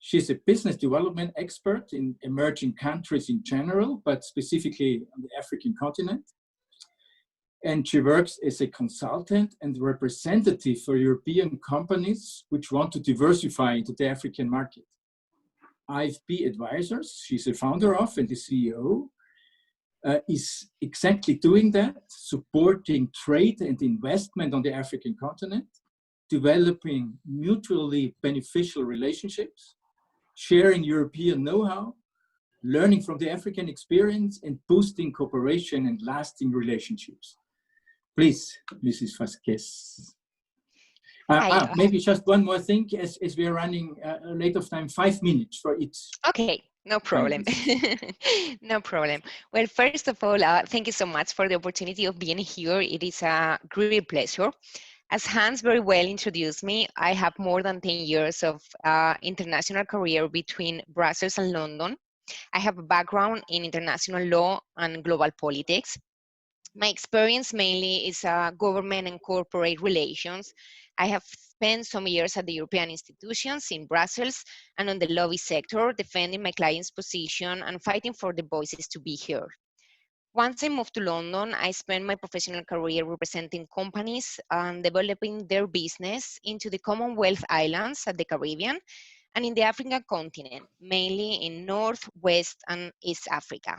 She's a business development expert in emerging countries in general, but specifically on the African continent. And she works as a consultant and representative for European companies which want to diversify into the African market. IFP Advisors, she's a founder of and the CEO, is exactly doing that, supporting trade and investment on the African continent, developing mutually beneficial relationships, sharing European know-how, learning from the African experience, and boosting cooperation and lasting relationships. Please, Mrs. Vázquez. Maybe just one more thing, as we are running late of time, 5 minutes for each. Okay, no problem. No problem. Well, first of all, thank you so much for the opportunity of being here. It is a great pleasure. As Hans very well introduced me, I have more than 10 years of international career between Brussels and London. I have a background in international law and global politics. My experience mainly is government and corporate relations. I have spent some years at the European institutions in Brussels and on the lobby sector, defending my client's position and fighting for the voices to be heard. Once I moved to London, I spent my professional career representing companies and developing their business into the Commonwealth Islands at the Caribbean and in the African continent, mainly in North, West, and East Africa.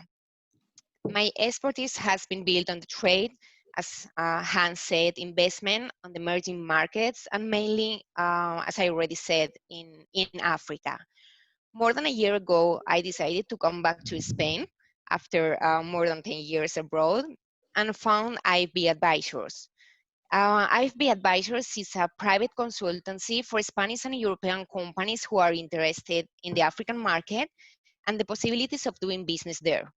My expertise has been built on the trade, as Hans said, investment on the emerging markets, and mainly, as I already said, in Africa. More than a year ago, I decided to come back to Spain after more than 10 years abroad and found IFB Advisors. IFB Advisors is a private consultancy for Spanish and European companies who are interested in the African market and the possibilities of doing business there.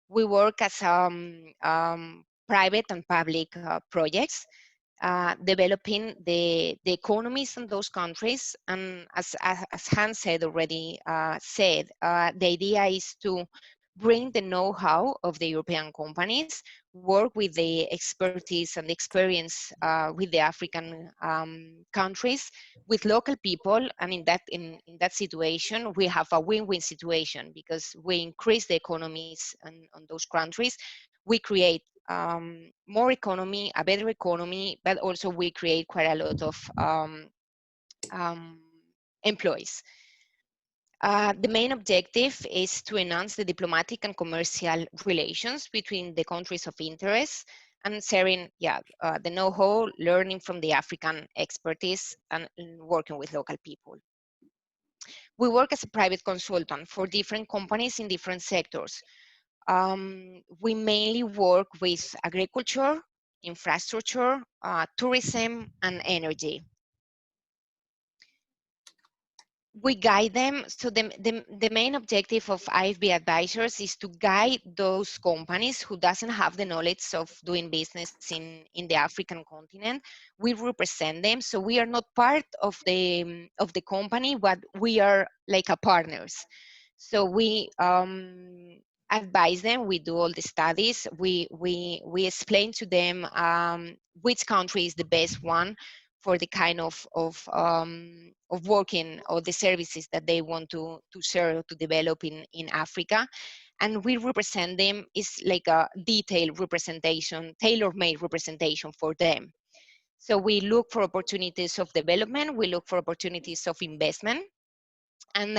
We work as private and public projects, developing the economies in those countries. And as Hans said already, the idea is to bring the know-how of the European companies, work with the expertise and the experience with the African countries, with local people, and in that situation, we have a win-win situation because we increase the economies on those countries. We create more economy, a better economy, but also we create quite a lot of employees. The main objective is to enhance the diplomatic and commercial relations between the countries of interest and sharing the know-how, learning from the African expertise, and working with local people. We work as a private consultant for different companies in different sectors. We mainly work with agriculture, infrastructure, tourism, and energy. We guide them. So the main objective of IFB Advisors is to guide those companies who doesn't have the knowledge of doing business in the African continent. We represent them. So we are not part of the company, but we are like a partners. So we advise them. We do all the studies. We explain to them which country is the best one for the kind of working or the services that they want to share, to develop in Africa. And we represent them. It's like a detailed representation, tailor-made representation for them. So we look for opportunities of development. We look for opportunities of investment. And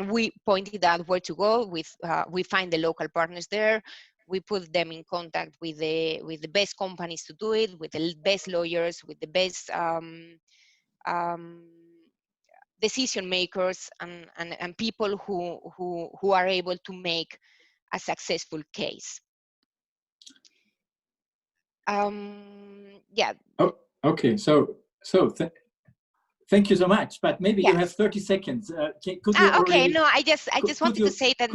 we pointed out where to go. We find the local partners there. We put them in contact with the best companies to do it, with the best lawyers, with the best decision makers, and people who are able to make a successful case. Oh, okay. So thank you so much. But maybe you have 30 seconds. Could you okay. No, I just wanted to say that.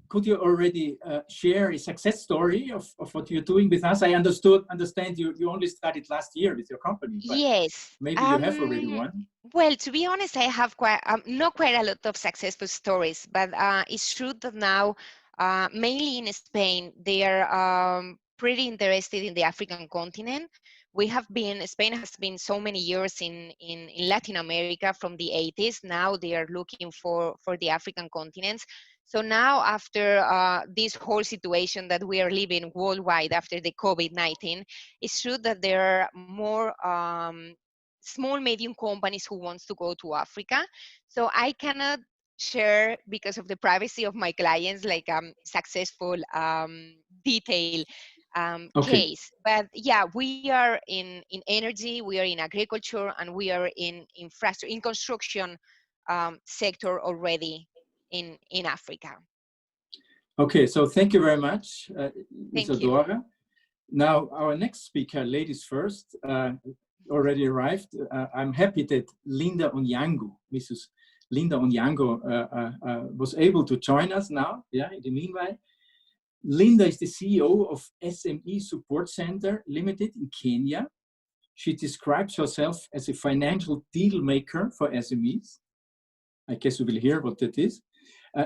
Could you already share a success story of what you're doing with us? I understand you only started last year with your company. Yes. Maybe you have already one. Well, to be honest, I have not quite a lot of successful stories, but it's true that now, mainly in Spain, there are pretty interested in the African continent. Spain has been so many years in Latin America from the 80s. Now they are looking for the African continents. So now after this whole situation that we are living worldwide after the COVID-19, it's true that there are more small, medium companies who wants to go to Africa. So I cannot share, because of the privacy of my clients, like successful detail Okay. case. But yeah, we are in energy, we are in agriculture, and we are in infrastructure, in construction sector already in Africa. Okay, so thank you very much, Thank you. Isadora. Now, our next speaker, ladies first, already arrived. I'm happy that Linda Onyango, Mrs. Linda Onyango, was able to join us now. Yeah, in the meanwhile, Linda is the CEO of SME Support Center Limited in Kenya. She describes herself as a financial deal maker for SMEs. I guess we will hear what that is.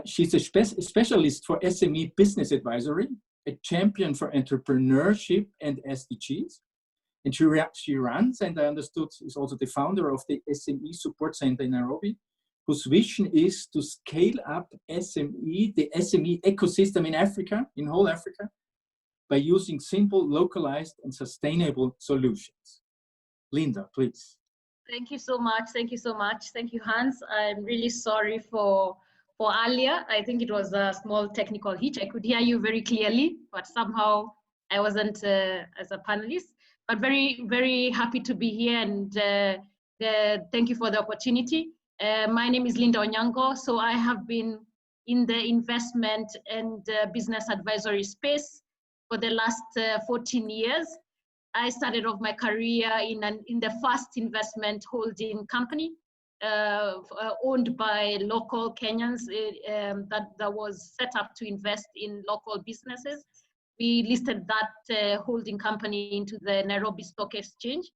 She's a specialist for SME business advisory, a champion for entrepreneurship and SDGs. And she runs, and I understood is also the founder of the SME Support Center in Nairobi, whose vision is to scale up the SME ecosystem in Africa, in whole Africa, by using simple, localized, and sustainable solutions. Linda, please. Thank you so much. Thank you so much. Thank you, Hans. I'm really sorry for earlier. I think it was a small technical hitch. I could hear you very clearly, but somehow I wasn't as a panelist. But very, very happy to be here, and thank you for the opportunity. My name is Linda Onyango. So I have been in the investment and business advisory space for the last 14 years. I started off my career in the first investment holding company owned by local Kenyans that was set up to invest in local businesses. We listed that holding company into the Nairobi Stock Exchange.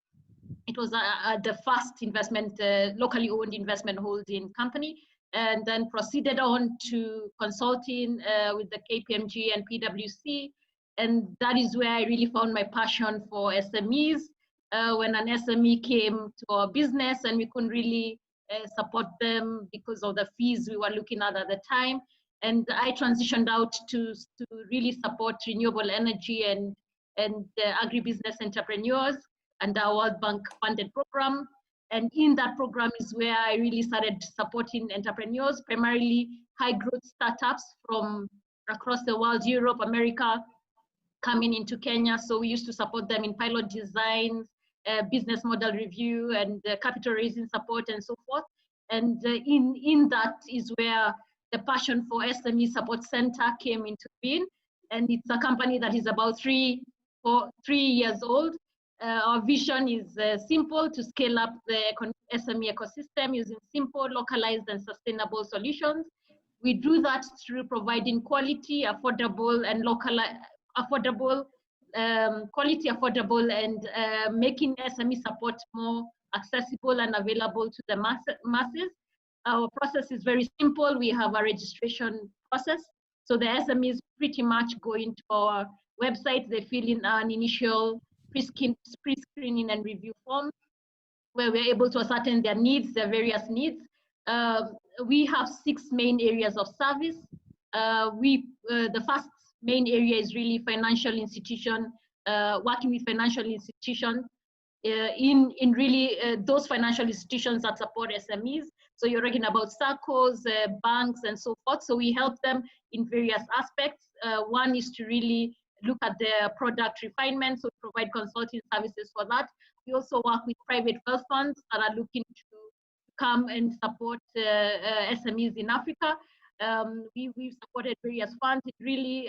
It was the first investment, locally owned investment holding company, and then proceeded on to consulting with the KPMG and PwC. And that is where I really found my passion for SMEs. When an SME came to our business and we couldn't really support them because of the fees we were looking at the time. And I transitioned out to really support renewable energy and agribusiness entrepreneurs and our World Bank funded program. And in that program is where I really started supporting entrepreneurs, primarily high growth startups from across the world, Europe, America, coming into Kenya. So we used to support them in pilot designs, business model review, and capital raising support and so forth. And in that is where the passion for SME Support Center came into being. And it's a company that is about 3 years old. Our vision is simple: to scale up the SME ecosystem using simple, localized, and sustainable solutions. We do that through providing quality, affordable, and and making SME support more accessible and available to the masses. Our process is very simple. We have a registration process. So the SMEs pretty much go into our website. They fill in an initial pre-screening and review form where we're able to ascertain their needs, their various needs. We have 6 main areas of service. The first main area is really financial institution, working with financial institutions in really those financial institutions that support SMEs. So you're talking about SACCOs, banks, and so forth. So we help them in various aspects. One is to really look at their product refinement, so provide consulting services for that. We also work with private wealth funds that are looking to come and support SMEs in Africa. We've supported various funds in really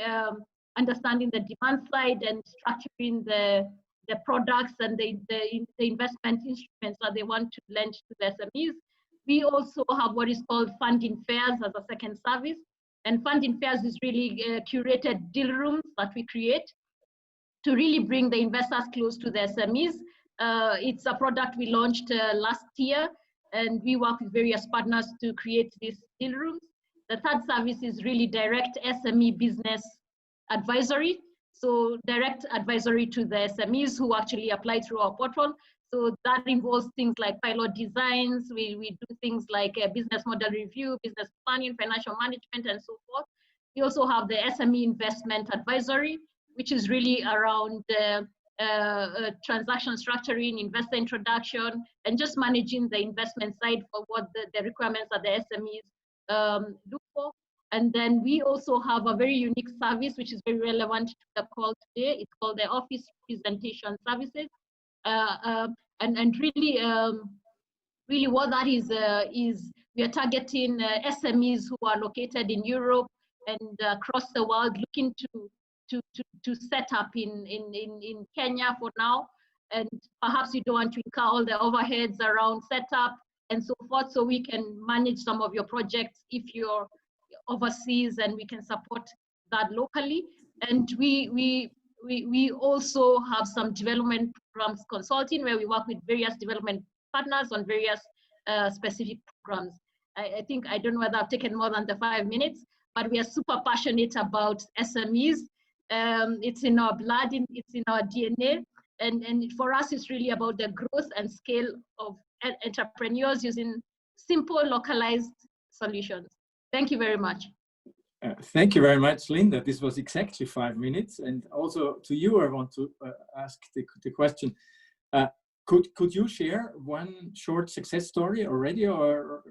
understanding the demand side and structuring the products and the investment instruments that they want to lend to the SMEs. We also have what is called funding fairs as a second service. And funding fairs is really curated deal rooms that we create to really bring the investors close to the SMEs. It's a product we launched last year, and we work with various partners to create these deal rooms. The third service is really direct SME business advisory. So direct advisory to the SMEs who actually apply through our portal. So that involves things like pilot designs. We do things like a business model review, business planning, financial management, and so forth. We also have the SME investment advisory, which is really around transaction structuring, investor introduction, and just managing the investment side for what the requirements that the SMEs look for. And then we also have a very unique service, which is very relevant to the call today. It's called the Office Presentation Services. And really, really what that is we are targeting SMEs who are located in Europe and across the world, looking to set up in Kenya for now. And perhaps you don't want to incur all the overheads around setup and so forth. So we can manage some of your projects if you're overseas, and we can support that locally. And we also have some development programs consulting, where we work with various development partners on various specific programs. I think, I don't know whether I've taken more than the 5 minutes, but we are super passionate about SMEs. It's in our blood, it's in our DNA. And for us, it's really about the growth and scale of entrepreneurs using simple, localized solutions. Thank you very much. Thank you very much, Linda. This was exactly 5 minutes. And also to you, I want to ask the question. Could you share one short success story already, or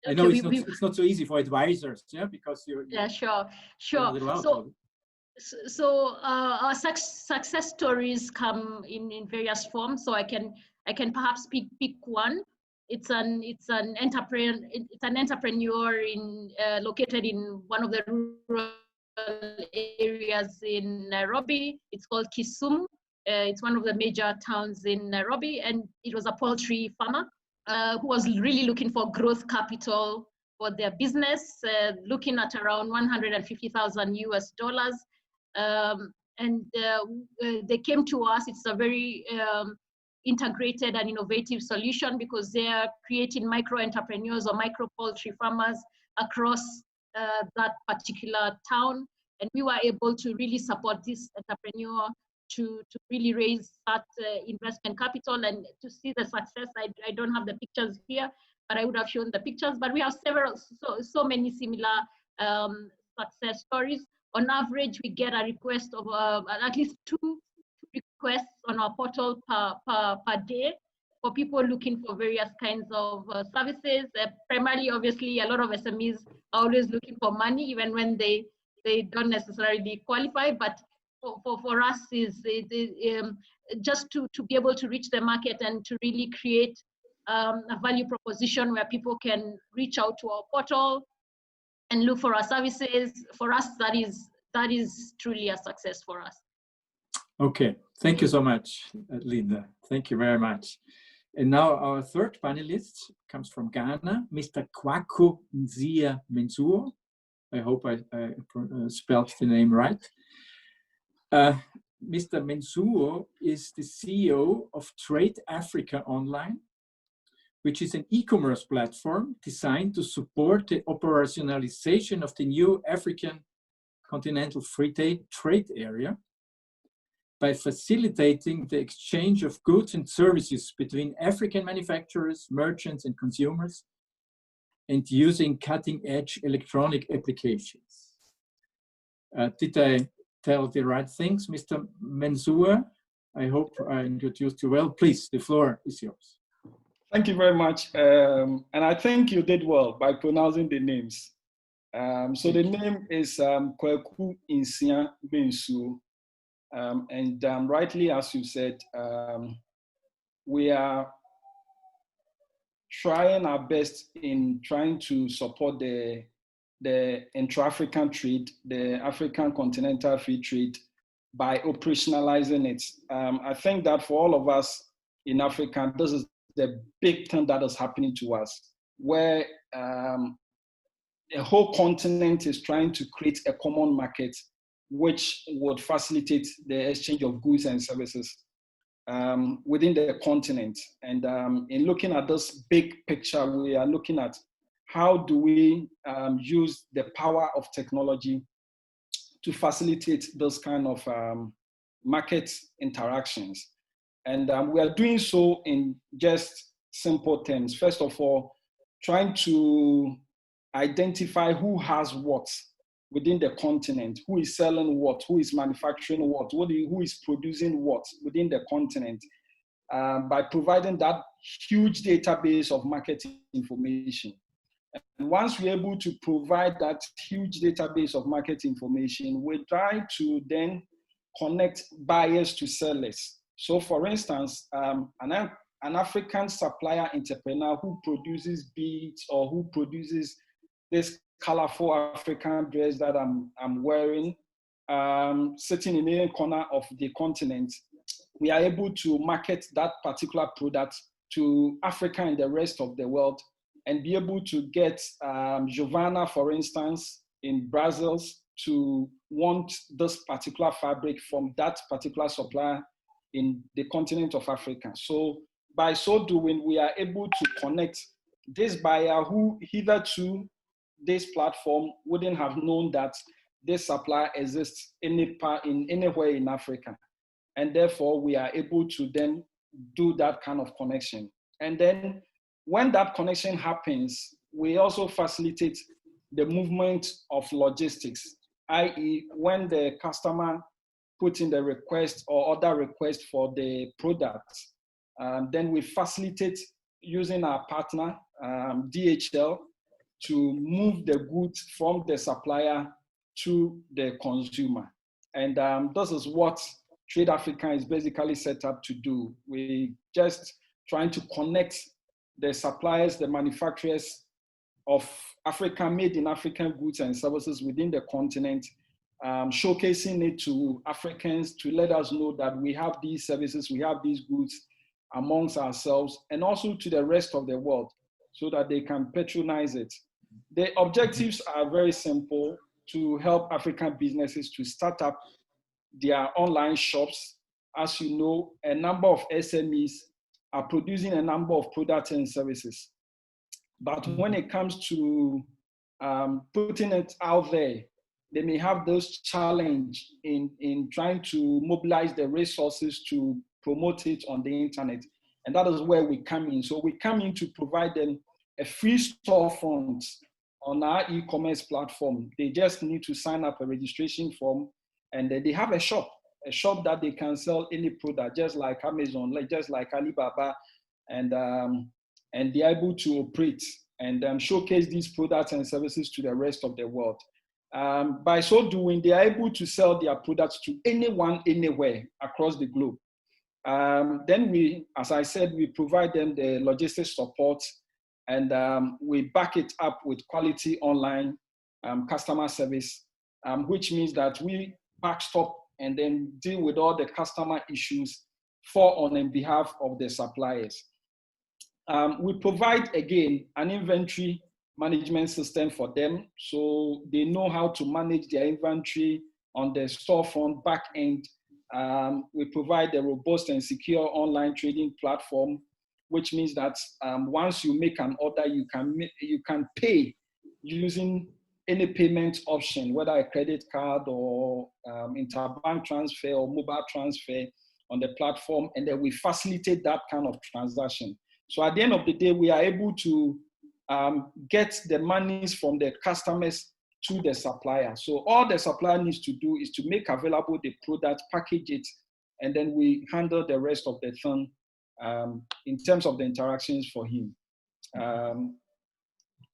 I know it's not so easy for advisors, yeah, because you're yeah, sure. So our success stories come in various forms. So I can perhaps pick one. It's an entrepreneur located in one of the rural areas in Nairobi. It's called Kisumu. It's one of the major towns in Nairobi, and it was a poultry farmer who was really looking for growth capital for their business, looking at around $150,000 US. And they came to us. It's a very integrated and innovative solution, because they are creating micro entrepreneurs or micro poultry farmers across that particular town. And we were able to really support this entrepreneur to really raise that investment capital and to see the success. I don't have the pictures here, but I would have shown the pictures. But we have so many similar success stories. On average, we get a request of at least 2 requests on our portal per day for people looking for various kinds of services. Primarily, obviously, a lot of SMEs are always looking for money, even when they don't necessarily qualify. But for us, is just to be able to reach the market and to really create a value proposition where people can reach out to our portal and look for our services. For us, that is truly a success for us. Okay, thank you so much, Linda. Thank you very much. And now our third panelist comes from Ghana, Mr. Kwaku Nzia Mensuo. I hope I spelled the name right. Mr. Mensuo is the CEO of Trade Africa Online, which is an e-commerce platform designed to support the operationalization of the new African continental free trade area by facilitating the exchange of goods and services between African manufacturers, merchants, and consumers, and using cutting-edge electronic applications. Did I tell the right things, Mr. Mensuo? I hope I introduced you well. Please, the floor is yours. Thank you very much. And I think you did well by pronouncing the names. So the name is Kwaku Nzia Mensuo. And rightly, as you said, we are trying our best in trying to support the intra-African trade, the African continental free trade, by operationalizing it. I think that for all of us in Africa, this is the big thing that is happening to us, where the whole continent is trying to create a common market which would facilitate the exchange of goods and services within the continent. And in looking at this big picture, we are looking at how do we use the power of technology to facilitate those kind of market interactions. And we are doing so in just simple terms. First of all, trying to identify who has what within the continent, who is selling what, who is manufacturing what, who is producing what within the continent, by providing that huge database of market information. And once we're able to provide that huge database of market information, we try to then connect buyers to sellers. So for instance, an African supplier entrepreneur who produces beads or who produces this colorful African dress that I'm wearing, sitting in any corner of the continent, we are able to market that particular product to Africa and the rest of the world, and be able to get Giovanna, for instance, in Brazil, to want this particular fabric from that particular supplier in the continent of Africa. So by so doing, we are able to connect this buyer who hitherto this platform wouldn't have known that this supplier exists anywhere in Africa. And therefore, we are able to then do that kind of connection. And then when that connection happens, we also facilitate the movement of logistics, i.e. when the customer puts in the request or other request for the product, then we facilitate using our partner, DHL, to move the goods from the supplier to the consumer. And this is what Trade Africa is basically set up to do. We just trying to connect the suppliers, the manufacturers of Africa, made in African goods and services within the continent, showcasing it to Africans to let us know that we have these services, we have these goods amongst ourselves, and also to the rest of the world so that they can patronize it. The objectives are very simple: to help African businesses to start up their online shops. As you know, a number of SMEs are producing a number of products and services. But when it comes to putting it out there, they may have those challenges in trying to mobilize the resources to promote it on the internet. And that is where we come in. So we come in to provide them a free storefront on our e-commerce platform. They just need to sign up a registration form, and they have a shop that they can sell any product, just like Amazon, just like Alibaba, and they're able to operate and showcase these products and services to the rest of the world. By so doing, they are able to sell their products to anyone, anywhere across the globe. Then we, as I said, we provide them the logistics support, and we back it up with quality online customer service, which means that we backstop and then deal with all the customer issues for on behalf of the suppliers. We provide, again, an inventory management system for them, so they know how to manage their inventory on the storefront back end. We provide a robust and secure online trading platform, which means that once you make an order, you can pay using any payment option, whether a credit card or interbank transfer or mobile transfer on the platform, and then we facilitate that kind of transaction. So at the end of the day, we are able to get the monies from the customers to the supplier. So all the supplier needs to do is to make available the product, package it, and then we handle the rest of the thing in terms of the interactions for him.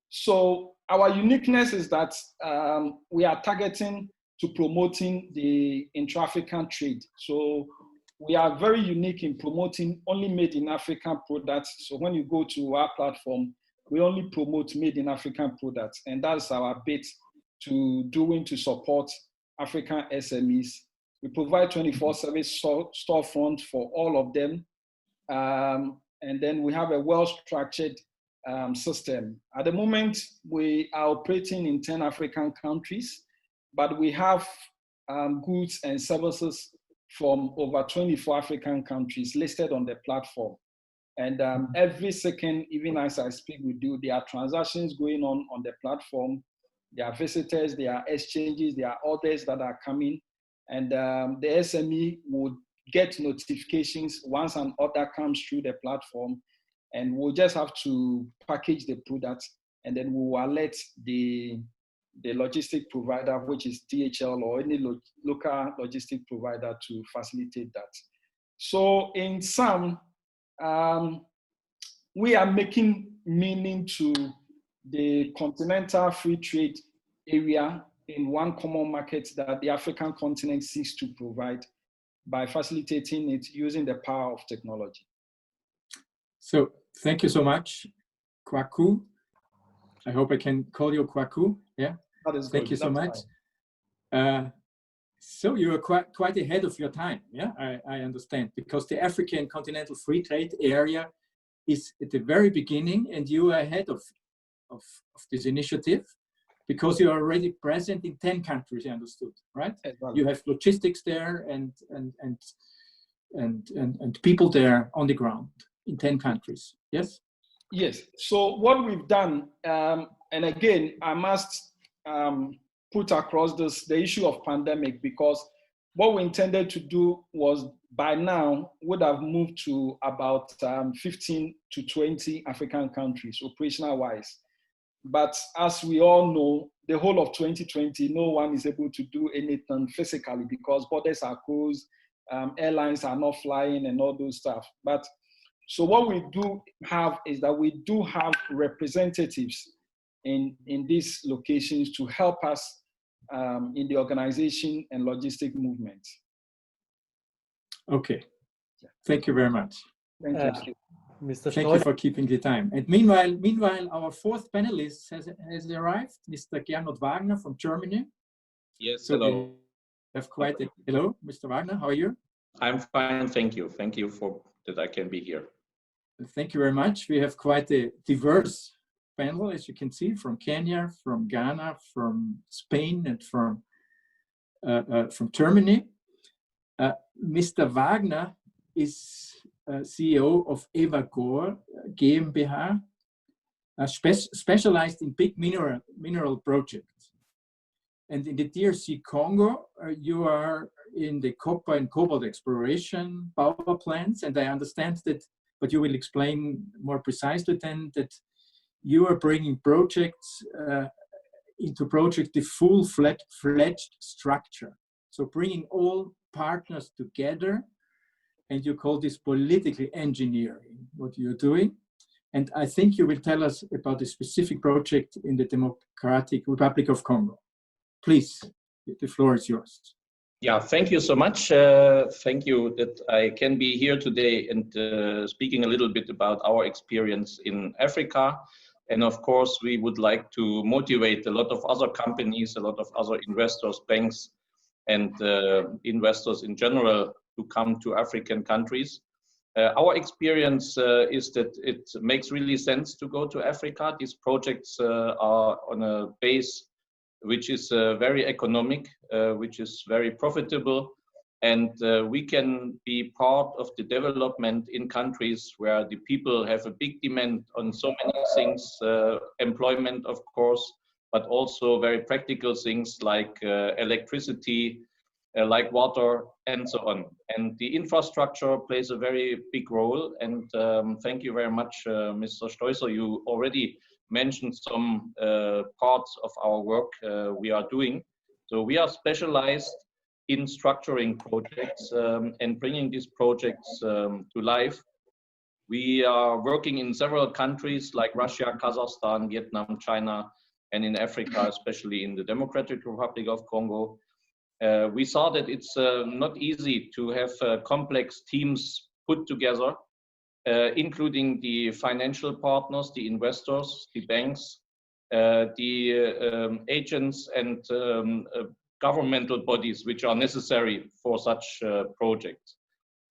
So our uniqueness is that we are targeting to promoting the intra-African trade. So we are very unique in promoting only made in African products. So when you go to our platform, we only promote made in African products. And that's our bit to doing to support African SMEs. We provide 24/7 storefront for all of them. And then we have a well-structured system. At the moment, we are operating in 10 African countries, but we have goods and services from over 24 African countries listed on the platform. And every second, even as I speak with you, there are transactions going on the platform there are visitors, there are exchanges, there are orders that are coming, and the SME would get notifications once an order comes through the platform, and we'll just have to package the product, and then we will alert the logistic provider, which is DHL or any local logistic provider, to facilitate that. So in sum, we are making meaning to the continental free trade area in one common market that the African continent seeks to provide by facilitating it using the power of technology. So thank you so much, Kwaku. I hope I can call you Kwaku. Yeah. That is thank good. you so much. So you are quite ahead of your time. Yeah, I understand, because the African continental free trade area is at the very beginning, and you are ahead of this initiative, because you are already present in 10 countries, I understood, right? Exactly. You have logistics there and people there on the ground in 10 countries, yes? Yes, so what we've done, and again, I must put across the issue of pandemic, because what we intended to do was by now would have moved to about 15 to 20 African countries operational wise. But as we all know, the whole of 2020, no one is able to do anything physically because borders are closed, airlines are not flying and all those stuff. But so what we do have is that we do have representatives in these locations to help us in the organization and logistic movement. Okay, thank you very much. Thank you. Mr. Thank you for keeping the time. And meanwhile, our fourth panelist has arrived, Mr. Gernot Wagner from Germany. Yes, so hello. We have quite a, hello, Mr. Wagner, how are you? I'm fine, thank you. Thank you for that I can be here. Thank you very much. We have quite a diverse panel, as you can see, from Kenya, from Ghana, from Spain, and from Germany. Mr. Wagner is CEO of Evagor GmbH, specialized in big mineral projects. And in the DRC Congo, you are in the copper and cobalt exploration power plants. And I understand that, but you will explain more precisely then, that you are bringing projects into the full-fledged structure. So bringing all partners together, and you call this political engineering, what you're doing. And I think you will tell us about a specific project in the Democratic Republic of Congo. Please, the floor is yours. Yeah, thank you so much. Thank you that I can be here today and speaking a little bit about our experience in Africa. And of course, we would like to motivate a lot of other companies, a lot of other investors, banks, and investors in general to come to African countries. Our experience is that it makes really sense to go to Africa. These projects are on a base which is very economic, which is very profitable, and we can be part of the development in countries where the people have a big demand on so many things, employment, of course, but also very practical things like electricity, like water, and so on. And the infrastructure plays a very big role. And thank you very much, Mr. Stoisser. You already mentioned some parts of our work we are doing. So we are specialized in structuring projects and bringing these projects to life. We are working in several countries like Russia, Kazakhstan, Vietnam, China, and in Africa, especially in the Democratic Republic of Congo. We saw that it's not easy to have complex teams put together, including the financial partners, the investors, the banks, the agents, and governmental bodies which are necessary for such projects.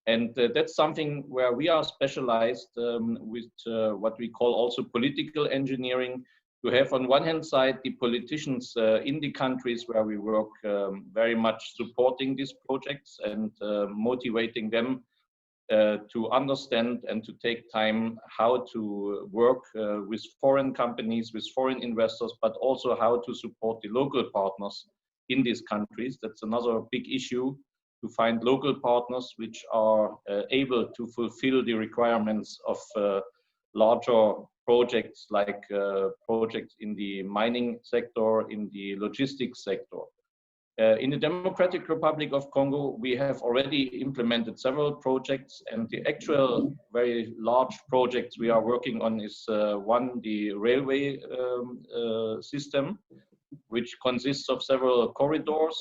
And that's something where we are specialized with what we call also political engineering, to have on one hand side the politicians in the countries where we work very much supporting these projects and motivating them to understand and to take time how to work with foreign companies, with foreign investors, but also how to support the local partners in these countries. That's another big issue, to find local partners which are able to fulfill the requirements of larger projects, like projects in the mining sector, in the logistics sector. In the Democratic Republic of Congo, we have already implemented several projects, and the actual very large projects we are working on is one, the railway system, which consists of several corridors,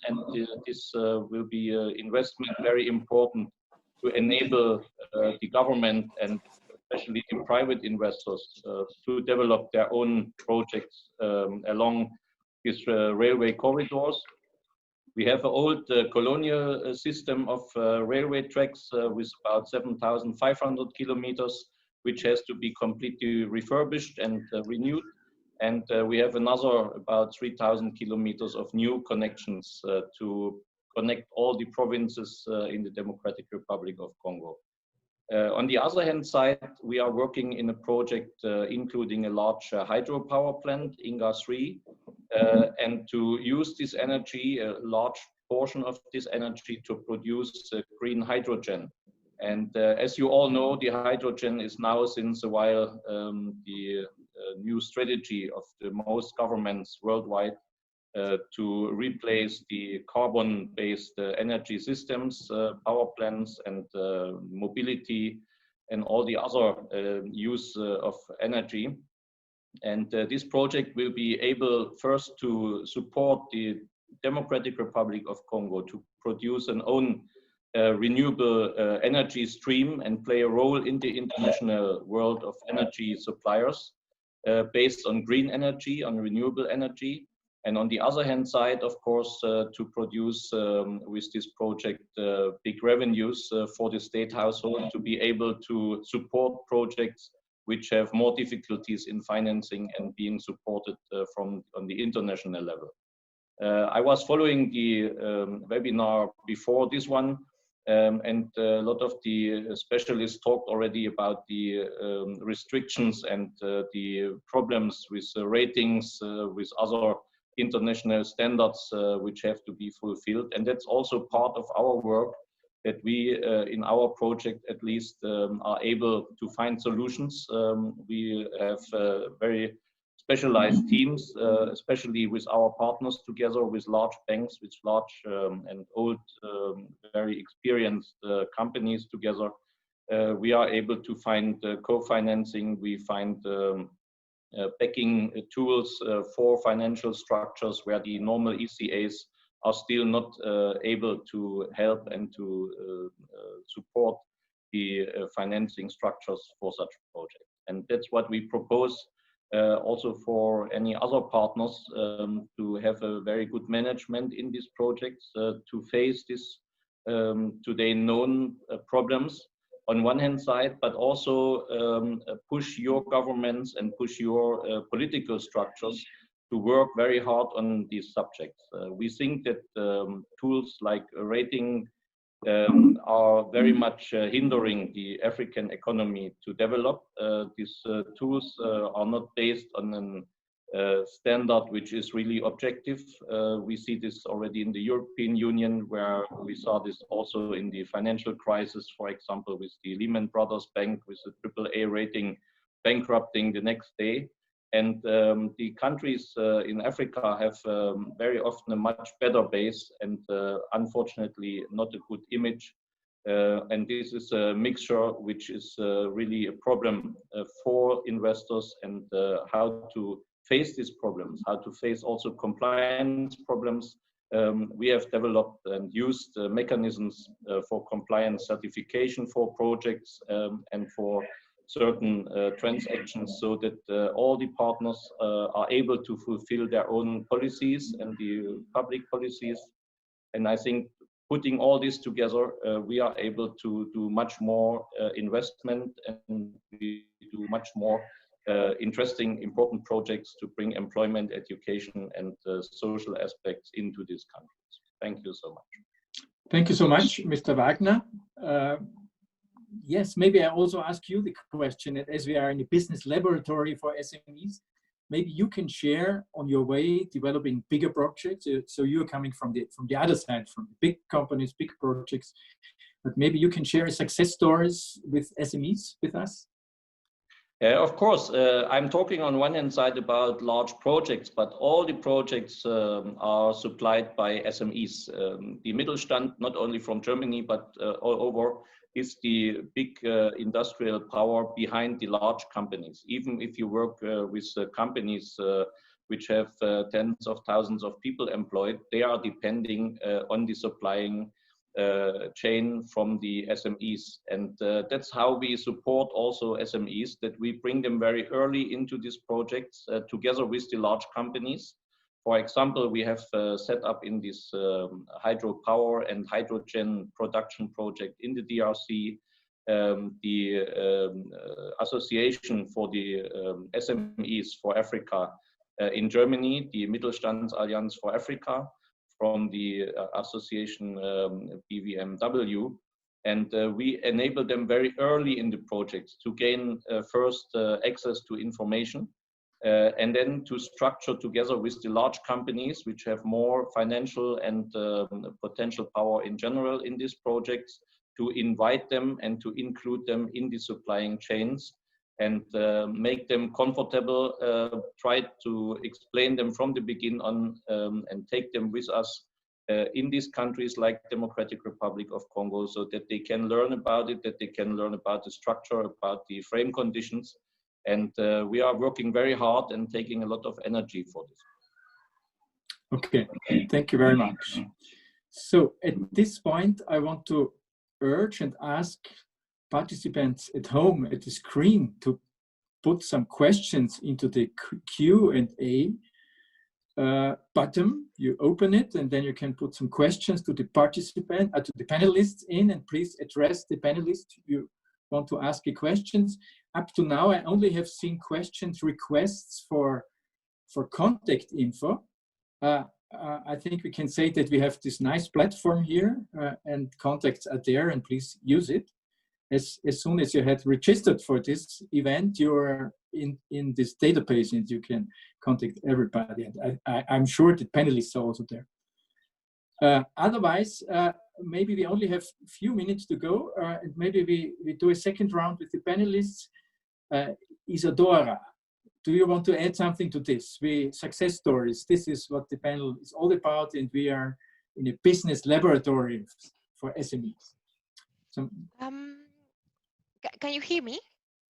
and this will be an investment very important to enable the government and especially the private investors to develop their own projects along these railway corridors. We have an old colonial system of railway tracks with about 7,500 kilometers, which has to be completely refurbished and renewed. And we have another about 3,000 kilometers of new connections to connect all the provinces in the Democratic Republic of Congo. On the other hand side, we are working in a project including a large hydropower plant, Inga 3, and to use this energy, a large portion of this energy, to produce green hydrogen. And as you all know, the hydrogen is now since a while the new strategy of the most governments worldwide to replace the carbon-based energy systems, power plants, and mobility, and all the other use of energy. And this project will be able first to support the Democratic Republic of Congo to produce an own renewable energy stream and play a role in the international world of energy suppliers based on green energy, on renewable energy. And on the other hand side, of course, to produce with this project big revenues for the state household, to be able to support projects which have more difficulties in financing and being supported on the international level. I was following the webinar before this one, and a lot of the specialists talked already about the restrictions and the problems with ratings, with other international standards which have to be fulfilled. And that's also part of our work, that we in our project at least are able to find solutions. We have very specialized teams, especially with our partners together with large banks, with large and old, very experienced companies together. We are able to find co-financing. We find backing tools for financial structures where the normal ECAs are still not able to help and to support the financing structures for such projects. And that's what we propose also for any other partners, to have a very good management in these projects, to face these today known problems on one hand side, but also push your governments and push your political structures to work very hard on these subjects. We think that tools like rating are very much hindering the African economy to develop. These tools are not based on a standard which is really objective. We see this already in the European Union, where we saw this also in the financial crisis, for example, with the Lehman Brothers Bank, with the AAA rating bankrupting the next day. And the countries in Africa have very often a much better base and unfortunately not a good image. And this is a mixture which is really a problem for investors, and how to face these problems, how to face also compliance problems. We have developed and used mechanisms for compliance certification for projects and for certain transactions, so that all the partners are able to fulfill their own policies and the public policies. And I think putting all this together, we are able to do much more investment, and we do much more interesting, important projects to bring employment, education, and social aspects into these countries. Thank you so much. Thank you so much, Mr. Wagner. yes, maybe I also ask you the question, as we are in a business laboratory for SMEs, maybe you can share on your way developing bigger projects. So you're coming from the other side, from the big companies, big projects, but maybe you can share success stories with SMEs with us. Of course, I'm talking on one hand side about large projects, but all the projects are supplied by SMEs. The Mittelstand, not only from Germany, but all over, is the big industrial power behind the large companies. Even if you work with companies which have tens of thousands of people employed, they are depending on the supplying chain from the SMEs. And that's how we support also SMEs, that we bring them very early into these projects together with the large companies. For example, we have set up in this hydropower and hydrogen production project in the DRC, the association for the SMEs for Africa in Germany, the Mittelstandsallianz for Africa, from the association BVMW. And we enable them very early in the projects to gain first access to information, and then to structure together with the large companies which have more financial and potential power in general in these projects, to invite them and to include them in the supplying chains and make them comfortable, try to explain them from the beginning on, and take them with us in these countries like Democratic Republic of Congo, so that they can learn about it, that they can learn about the structure, about the frame conditions. And we are working very hard and taking a lot of energy for this. Okay, thank you very much. So at this point, I want to urge and ask participants at home at the screen to put some questions into the Q&A button. You open it, and then you can put some questions to the participant, to the panelists in, and please address the panelists you want to ask the questions. Up to now, I only have seen questions, requests for contact info. I think we can say that we have this nice platform here, and contacts are there, and please use it. As soon as you had registered for this event, you're in this database, and you can contact everybody. And I'm sure the panelists are also there. Otherwise, maybe we only have a few minutes to go, and maybe we do a second round with the panelists. Isadora, do you want to add something to this? Success stories, this is what the panel is all about, and we are in a business laboratory for SMEs. So, can you hear me?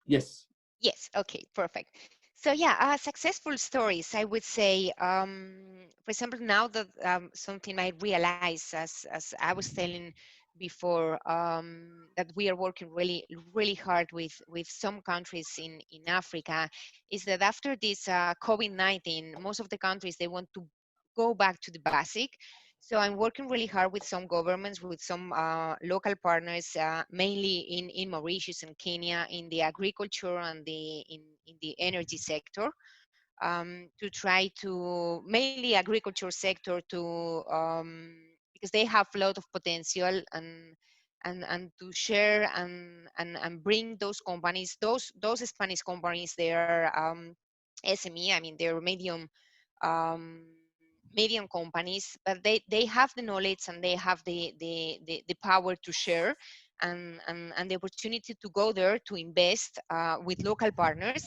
Yes. Yes, okay, perfect. So yeah, successful stories, I would say, for example, now that something I realized, as I was telling before, that we are working really hard with some countries in Africa, is that after this COVID-19, most of the countries, they want to go back to the basic. So I'm working really hard with some governments, with some local partners, mainly in Mauritius and Kenya, in the agriculture and in the energy sector, to try to, mainly agriculture sector, to because they have a lot of potential, and to share and bring those companies, those Spanish companies, they are SME, I mean they're medium companies, but they have the knowledge, and they have the power to share, and the opportunity to go there to invest with local partners,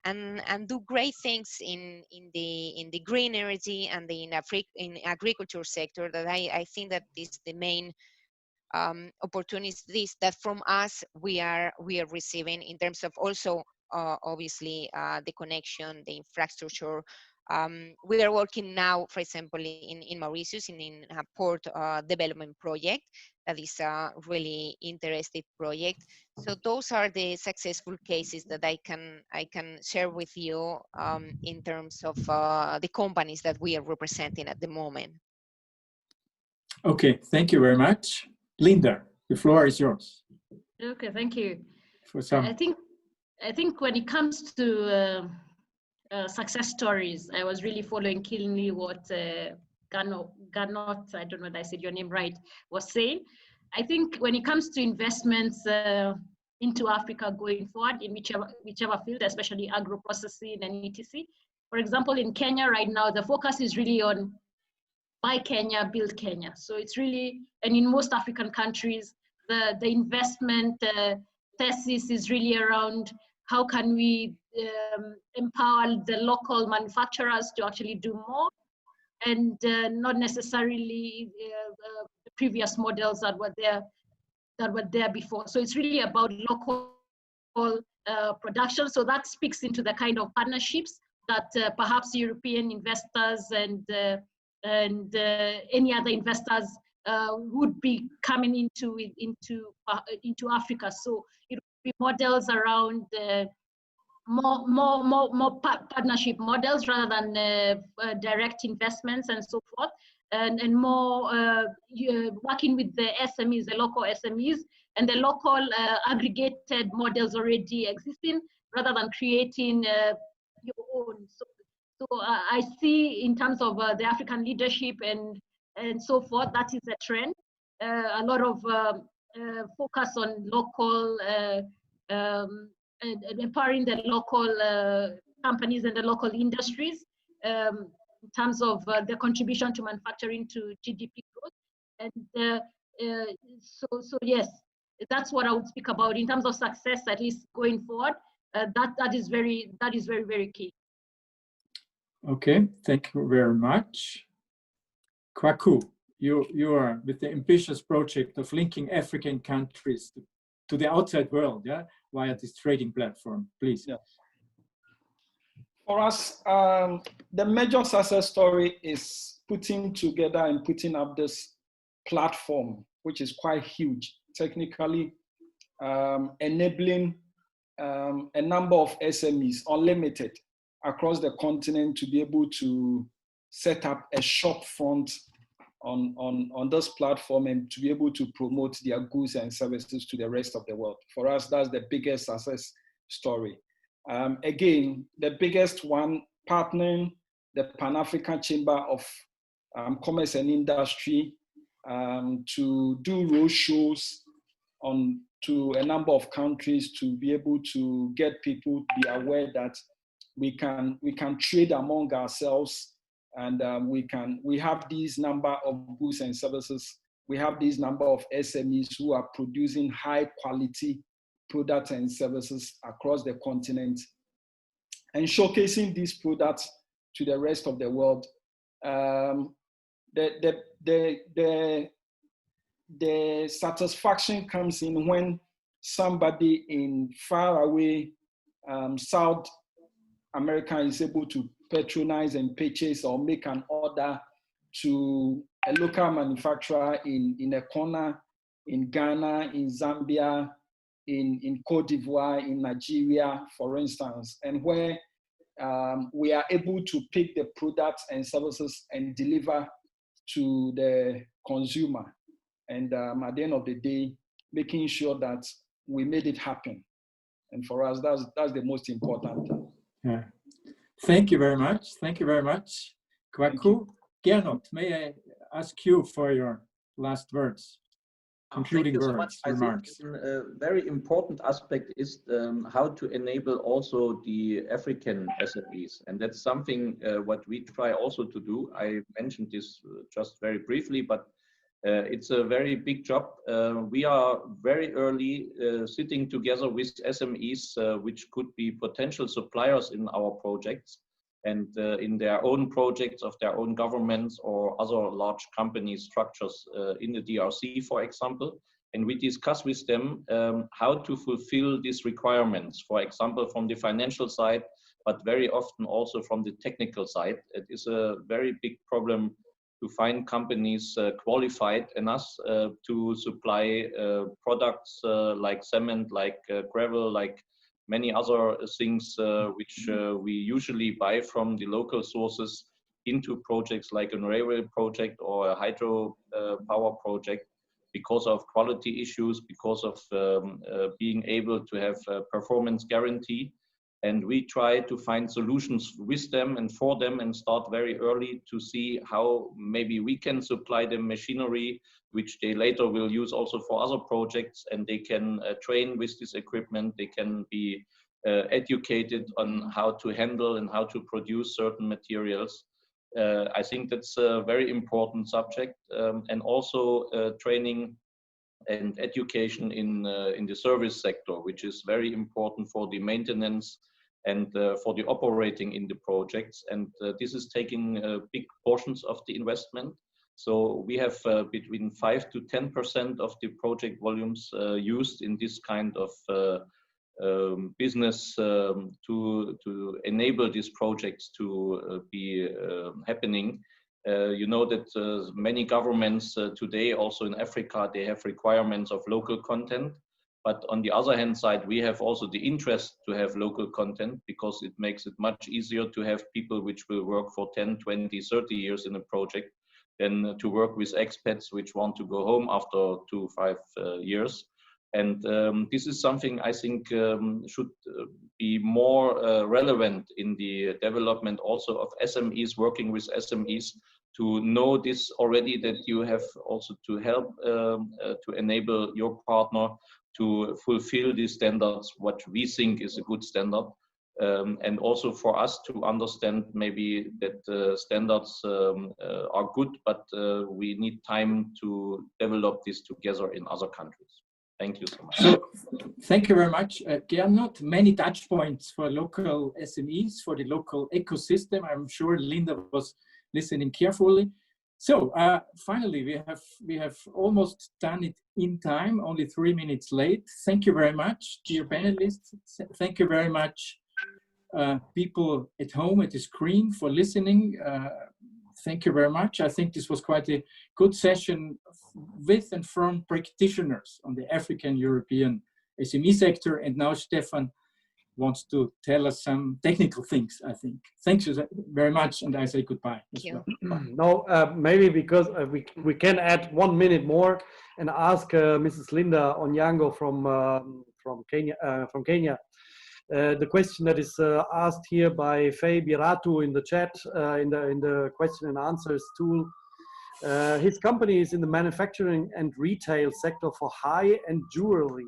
and do great things in the green energy and in agriculture sector. That I think that is the main opportunities that from us we are receiving, in terms of also obviously the connection, the infrastructure. We are working now, for example, in Mauritius in a port development project that is a really interesting project. So those are the successful cases that I can share with you in terms of the companies that we are representing at the moment. Okay, thank you very much. Linda, the floor is yours. Okay, thank you. For some. I think when it comes to success stories, I was really following keenly what Gernot, I don't know if I said your name right, was saying. I think when it comes to investments, into Africa going forward in whichever field, especially agro-processing and etc. For example, in Kenya right now, the focus is really on buy Kenya, build Kenya. So it's really, and in most African countries, the investment thesis is really around how can we empower the local manufacturers to actually do more, and not necessarily the previous models that were there before. So it's really about local production. So that speaks into the kind of partnerships that perhaps European investors and any other investors would be coming into Africa. So it would be models around more partnership models rather than direct investments and so forth, and more working with the SMEs, the local SMEs, and the local aggregated models already existing, rather than creating your own. So I see in terms of the African leadership and so forth, that is a trend. A lot of focus on local and empowering the local companies and the local industries in terms of their contribution to manufacturing to GDP growth. And so yes, that's what I would speak about in terms of success, at least going forward. That is very key. Okay, thank you very much. Kwaku, you are with the ambitious project of linking African countries to the outside world, yeah, via this trading platform, please. Yeah. For us, the major success story is putting together and putting up this platform, which is quite huge, technically enabling a number of SMEs, unlimited, across the continent to be able to set up a shop front on this platform and to be able to promote their goods and services to the rest of the world. For us, that's the biggest success story. Again, the biggest one, partnering the Pan-African Chamber of Commerce and Industry to do road shows to a number of countries to be able to get people to be aware that we can trade among ourselves, and we have these number of goods and services. We have these number of SMEs who are producing high quality products and services across the continent, and showcasing these products to the rest of the world. The satisfaction comes in when somebody in faraway South America is able to patronize and purchase or make an order to a local manufacturer in a corner in Ghana, in Zambia, in Cote d'Ivoire, in Nigeria, for instance, and where we are able to pick the products and services and deliver to the consumer. And at the end of the day, making sure that we made it happen. And for us, that's the most important. Yeah. Thank you very much. Thank you very much, Kwaku. Gernot, may I ask you for your last words, concluding words, remarks? I think a very important aspect is how to enable also the African SMEs. And that's something what we try also to do. I mentioned this just very briefly, but it's a very big job. We are very early sitting together with SMEs, which could be potential suppliers in our projects and in their own projects of their own governments or other large company structures in the DRC, for example. And we discuss with them how to fulfill these requirements, for example, from the financial side, but very often also from the technical side. It is a very big problem to find companies qualified enough to supply products like cement, like gravel, like many other things which we usually buy from the local sources into projects like a railway project or a hydro power project, because of quality issues, because of being able to have a performance guarantee. And we try to find solutions with them and for them and start very early to see how maybe we can supply them machinery, which they later will use also for other projects, and they can train with this equipment. They can be educated on how to handle and how to produce certain materials. I think that's a very important subject, and also training and education in the service sector, which is very important for the maintenance and for the operating in the projects. And this is taking big portions of the investment. So we have between 5 to 10% of the project volumes used in this kind of business to enable these projects to be happening. You know that many governments today, also in Africa, they have requirements of local content. But on the other hand side, we have also the interest to have local content, because it makes it much easier to have people which will work for 10, 20, 30 years in a project than to work with expats which want to go home after 2, 5 years. And this is something I think should be more relevant in the development also of SMEs, working with SMEs, to know this already, that you have also to help to enable your partner to fulfill these standards, what we think is a good standard. And also for us to understand maybe that standards are good, but we need time to develop this together in other countries. Thank you so much. So, thank you very much, Gernot. Many touch points for local SMEs, for the local ecosystem. I'm sure Linda was listening carefully. So, finally, we have almost done it in time, only 3 minutes late. Thank you very much, dear panelists. Thank you very much, people at home at the screen, for listening. Thank you very much. I think this was quite a good session with and from practitioners on the African-European SME sector. And now Stefan wants to tell us some technical things, I think. Thank you very much, and I say goodbye. Thank you. No, maybe because we can add 1 minute more and ask Mrs. Linda Onyango from Kenya. The question that is asked here by Faye Biratu in the chat, in the question and answers tool. His company is in the manufacturing and retail sector for high-end jewelry,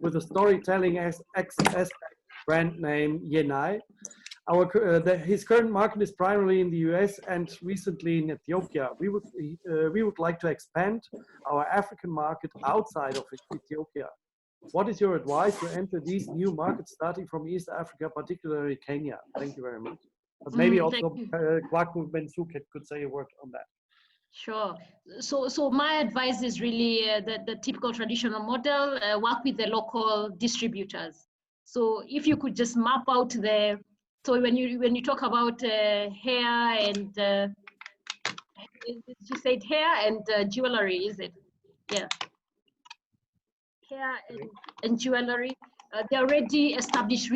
with a storytelling aspect, brand name Yenai. His current market is primarily in the US and recently in Ethiopia. We would like to expand our African market outside of Ethiopia. What is your advice to enter these new markets starting from East Africa, particularly Kenya? Thank you very much. But maybe also Kwaku Bensuke could say a word on that. Sure. So my advice is really the typical traditional model, work with the local distributors. So if you could just map out the, so when you talk about hair and, you said hair and jewelry, is it? Yeah. Hair and jewelry, they already established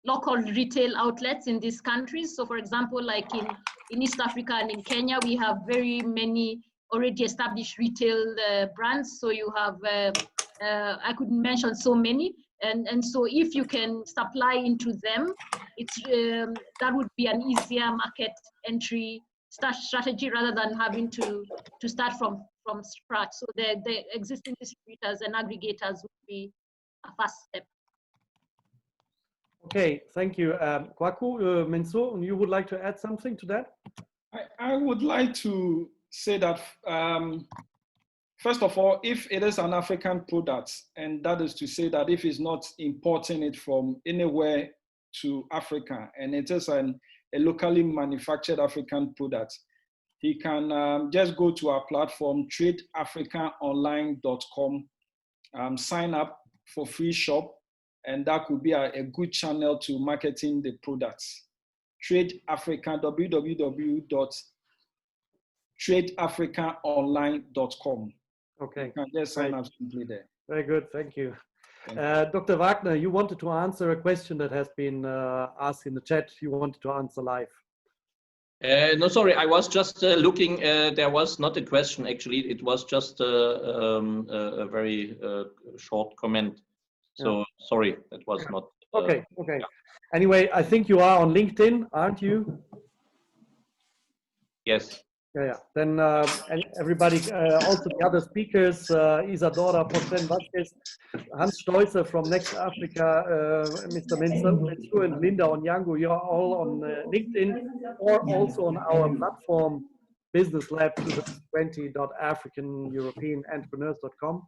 local retail outlets in these countries. So for example, like in East Africa and in Kenya, we have very many already established retail brands. So you have, I could mention so many. And so if you can supply into them, it's that would be an easier market entry strategy rather than having to start from scratch. So the existing distributors and aggregators would be a first step. Okay, thank you. Kwaku, Menso, you would like to add something to that? I would like to say that, first of all, if it is an African product, and that is to say that if it's not importing it from anywhere to Africa, and it is a locally manufactured African product, he can just go to our platform, tradeafricaonline.com, sign up for free shop, and that could be a good channel to marketing the products. www.tradeafricaonline.com. Okay. You can just sign up simply there. Very good, thank you. Dr. Wagner, you wanted to answer a question that has been asked in the chat. You wanted to answer live. No, sorry, I was just looking, there was not a question actually, it was just a very short comment. So sorry, that was not. Okay. Anyway, I think you are on LinkedIn, aren't you? Yes. Yeah. Then everybody, also the other speakers, Isadora, Forcén, Vázquez, Hans Stoisser from NextAfrica, Mr. Mensur and Linda Onyango, you are all on LinkedIn or also on our platform, Business Lab 2020.AfricanEuropeanEntrepreneurs.com.